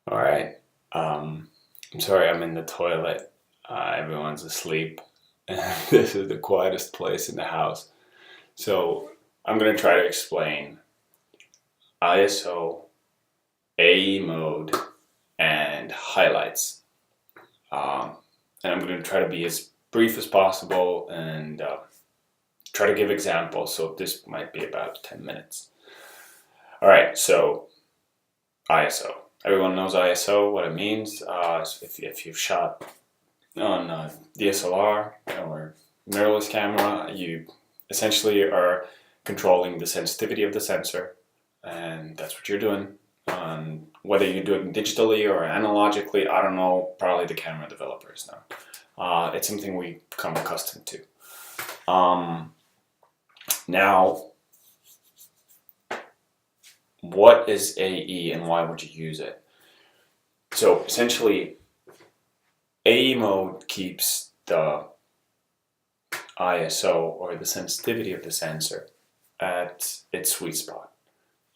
All right. I'm sorry, I'm in the toilet. Everyone's asleep. This is the quietest place in the house. So I'm going to try to explain ISO, AE mode, and highlights. Um, and I'm going to try to be as brief as possible and try to give examples. So this might be about 10 minutes. All right, so ISO. Everyone knows ISO, what it means. If you've shot on DSLR or mirrorless camera, you essentially are controlling the sensitivity of the sensor, and that's what you're doing. Whether you're doing it digitally or analogically, I don't know, probably the camera developers know. It's something we become accustomed to. Now, what is AE and why would you use it? So essentially, AE mode keeps the ISO or the sensitivity of the sensor at its sweet spot,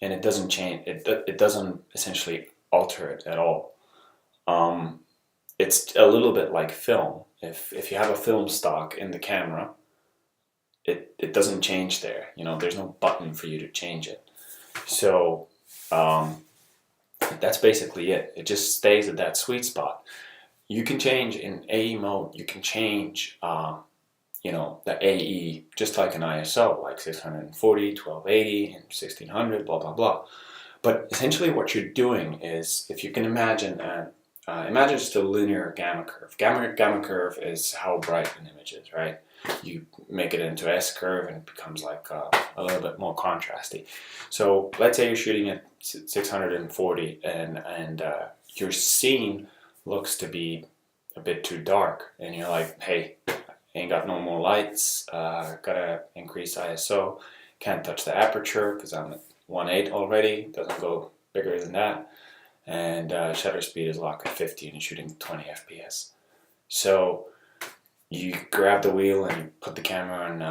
and it doesn't change. It doesn't essentially alter it at all. It's a little bit like film. If you have a film stock in the camera, it doesn't change there. There's no button for you to change it. So that's basically it. It just stays at that sweet spot. You can change in AE mode. You can change the AE just like an ISO, like 640, 1280, and 1600, blah, blah, blah. But essentially what you're doing is, if you can imagine, imagine just a linear gamma curve. Gamma curve is how bright an image is, right? You make it into S curve and it becomes like a little bit more contrasty. So let's say you're shooting at 640 and your scene looks to be a bit too dark, and you're like, hey, ain't got no more lights, gotta increase ISO, can't touch the aperture because I'm at 1.8 already, doesn't go bigger than that, and shutter speed is locked at 50 and you're shooting 20 FPS. So you grab the wheel and you put the camera on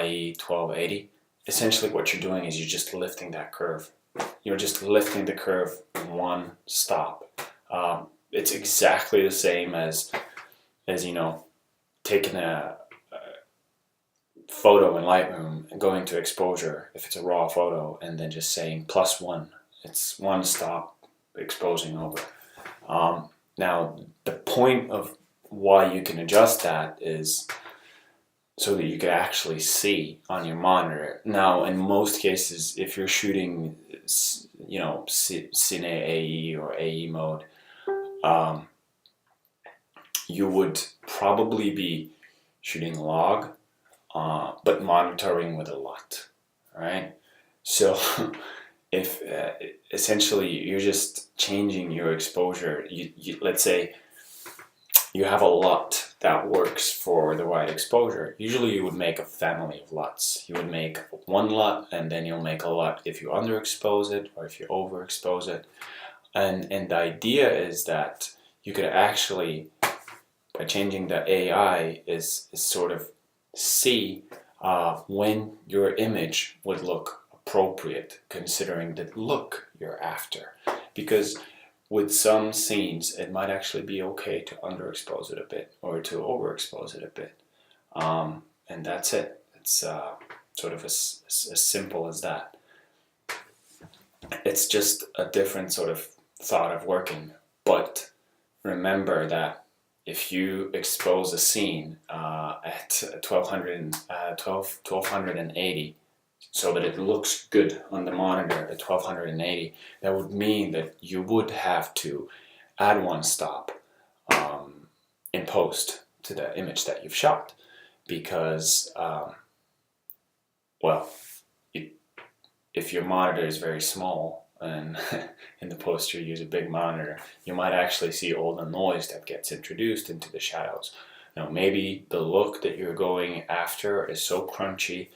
IE 1280. Essentially what you're doing is you're just lifting that curve. You're just lifting the curve one stop. It's exactly the same as taking a photo in Lightroom and going to exposure if it's a raw photo and then just saying +1. It's one stop exposing over. Now, the point of why you can adjust that is so that you can actually see on your monitor. Now, in most cases, if you're shooting, Cine AE or AE mode, you would probably be shooting log, but monitoring with a LUT, right? So if essentially you're just changing your exposure, let's say you have a LUT that works for the right exposure. Usually you would make a family of LUTs. You would make one LUT and then you'll make a LUT if you underexpose it or if you overexpose it. And the idea is that you could actually, by changing the AI, is sort of see when your image would look appropriate considering the look you're after. Because with some scenes, it might actually be okay to underexpose it a bit or to overexpose it a bit. And that's it. It's sort of as simple as that. It's just a different sort of thought of working. But remember that if you expose a scene at 1280 so that it looks good on the monitor at 1280, that would mean that you would have to add one stop in post to the image that you've shot because, well, if your monitor is very small and in the post you use a big monitor, you might actually see all the noise that gets introduced into the shadows. Now, maybe the look that you're going after is so crunchy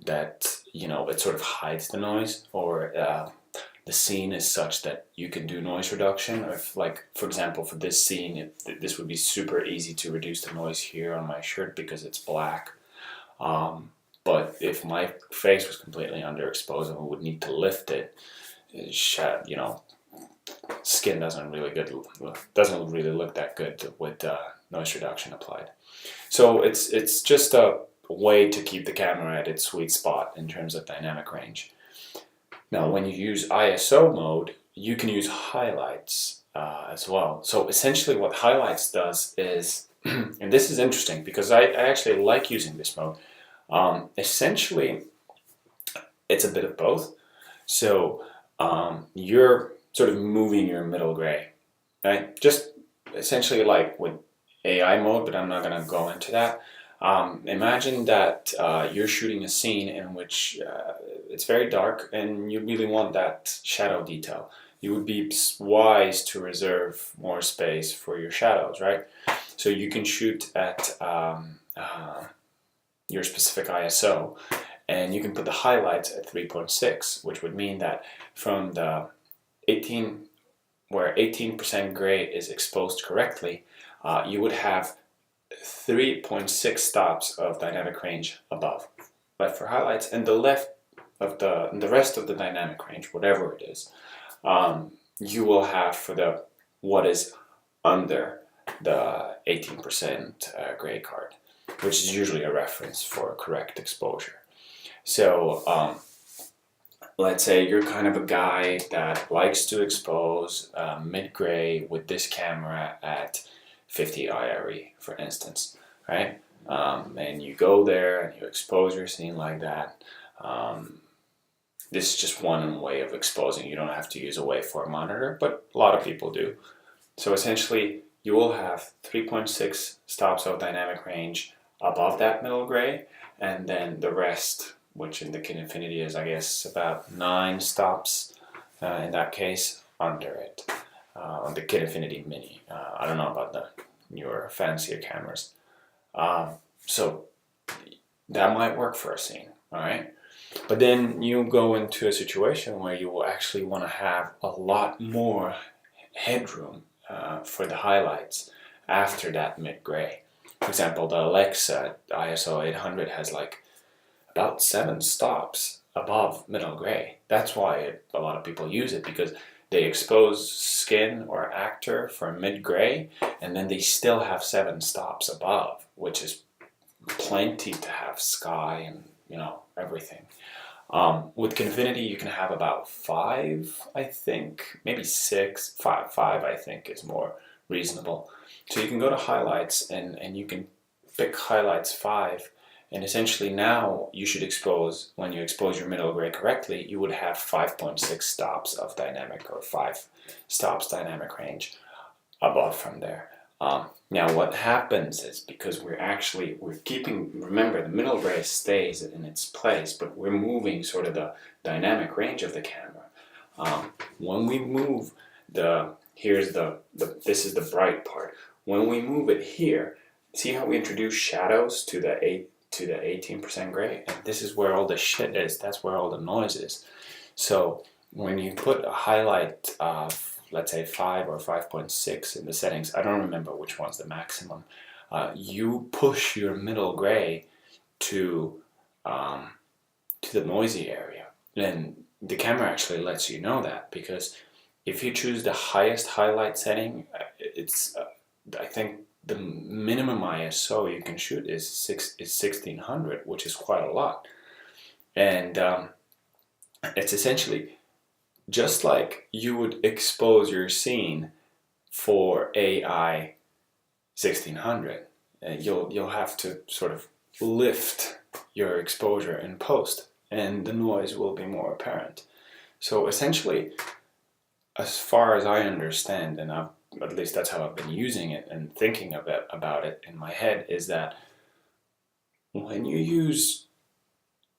that it sort of hides the noise, or the scene is such that you can do noise reduction. Or if, like, for example, for this scene, this would be super easy to reduce the noise here on my shirt because it's black. But if my face was completely underexposed and we would need to lift it, skin doesn't really look that good with noise reduction applied. So it's just a way to keep the camera at its sweet spot in terms of dynamic range. Now, when you use ISO mode, you can use highlights as well. So essentially what highlights does is, and this is interesting because I actually like using this mode, essentially it's a bit of both. So you're sort of moving your middle gray, right? Just essentially like with AI mode, but I'm not going to go into that. Imagine that you're shooting a scene in which it's very dark and you really want that shadow detail. You would be wise to reserve more space for your shadows, right? So you can shoot at your specific ISO, and you can put the highlights at 3.6, which would mean that from the 18% gray is exposed correctly, you would have 3.6 stops of dynamic range above, left for highlights, and the rest of the dynamic range, whatever it is, you will have for what is under the 18% gray card, which is usually a reference for correct exposure. So let's say you're kind of a guy that likes to expose mid-gray with this camera at 50 IRE, for instance, right? And you go there and you expose your scene like that. This is just one way of exposing. You don't have to use a waveform monitor, but a lot of people do. So essentially, you will have 3.6 stops of dynamic range above that middle gray, and then the rest, which in the Kinefinity is, I guess, about 9 stops in that case, under it. On the Kinefinity Mini. I don't know about the newer, fancier cameras. So that might work for a scene, all right? But then you go into a situation where you will actually want to have a lot more headroom for the highlights after that mid-gray. For example, the Alexa ISO 800 has like about 7 stops above middle gray. That's why a lot of people use it, because they expose skin or actor for mid-gray, and then they still have 7 stops above, which is plenty to have sky and, you know, everything. With Kinefinity, you can have about 5, I think, maybe 6. 5 I think is more reasonable. So you can go to highlights and you can pick highlights 5. And essentially now you should expose, when you expose your middle gray correctly, you would have 5.6 stops of dynamic, or 5 stops dynamic range above from there. Now what happens is, because we're keeping, remember the middle gray stays in its place, but we're moving sort of the dynamic range of the camera. When we move this is the bright part. When we move it here, see how we introduce shadows to the 18% gray, and this is where all the shit is. That's where all the noise is. So when you put a highlight of, let's say, 5 or 5.6 in the settings, I don't remember which one's the maximum, you push your middle gray to the noisy area. And the camera actually lets you know that, because if you choose the highest highlight setting, it's I think the minimum ISO you can shoot is 1600, which is quite a lot. And it's essentially just like you would expose your scene for AI 1600. You'll have to sort of lift your exposure in post, and the noise will be more apparent. So essentially, as far as I understand, and at least that's how I've been using it and thinking about it in my head, is that when you use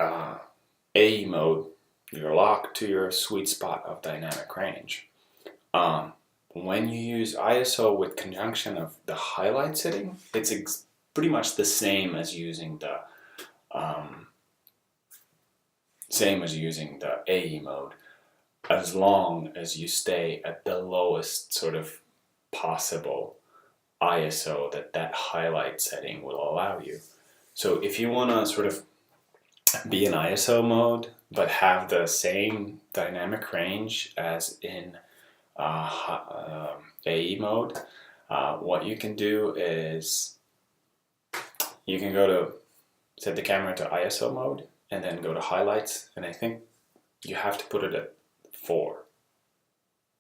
AE mode, you're locked to your sweet spot of dynamic range. When you use ISO with conjunction of the highlight setting, it's pretty much the same as using the AE mode, as long as you stay at the lowest sort of possible ISO that highlight setting will allow you. So if you want to sort of be in ISO mode but have the same dynamic range as in AE mode, what you can do is you can go to set the camera to ISO mode and then go to highlights, and I think you have to put it at 4.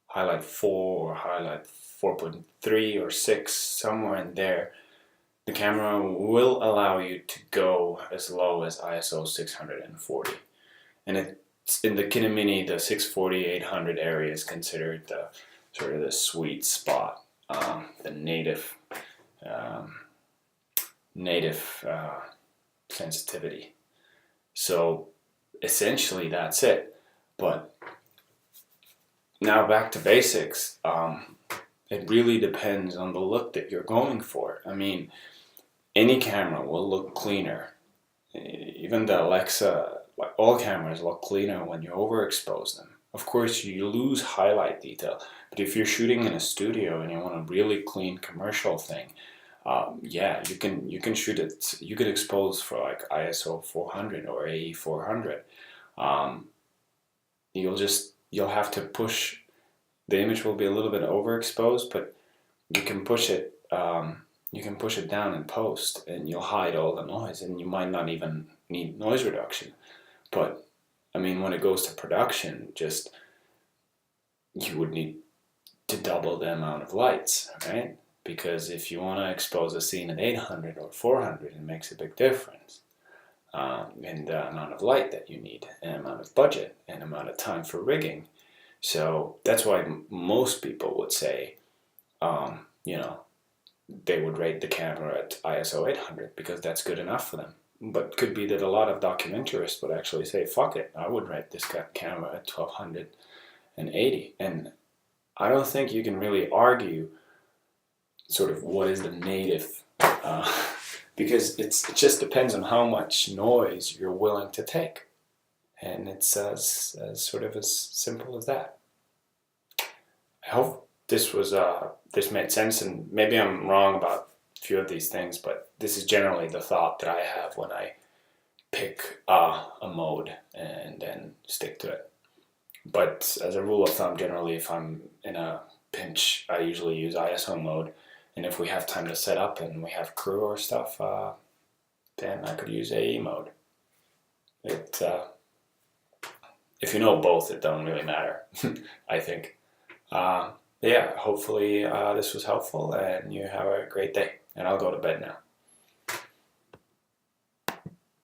Highlight 4 or highlight 4.3 or 6, somewhere in there. The camera will allow you to go as low as ISO 640. And it's in the Kinefinity, the 640, 800 area is considered the sort of the sweet spot, the native sensitivity. So essentially that's it. But now back to basics. It really depends on the look that you're going for. I mean, any camera will look cleaner. Even the Alexa, like all cameras look cleaner when you overexpose them. Of course, you lose highlight detail, but if you're shooting in a studio and you want a really clean commercial thing, yeah, you can shoot it. You could expose for like ISO 400 or AE 400. You'll have to push. The image will be a little bit overexposed, but you can push it. You can push it down in post, and you'll hide all the noise, and you might not even need noise reduction. But I mean, when it goes to production, you would need to double the amount of lights, right? Because if you want to expose a scene at 800 or 400, it makes a big difference in the amount of light that you need, and amount of budget, and amount of time for rigging. So that's why most people would say, they would rate the camera at ISO 800 because that's good enough for them. But could be that a lot of documentarists would actually say, fuck it, I would rate this camera at 1280. And I don't think you can really argue sort of what is the native, because it just depends on how much noise you're willing to take. And it's as sort of as simple as that. I hope this made sense, and maybe I'm wrong about a few of these things, but this is generally the thought that I have when I pick a mode and then stick to it. But as a rule of thumb, generally, if I'm in a pinch, I usually use ISO mode, and if we have time to set up and we have crew or stuff, then I could use AE mode. If you know both, it don't really matter, I think. Yeah, hopefully this was helpful, and you have a great day. And I'll go to bed now.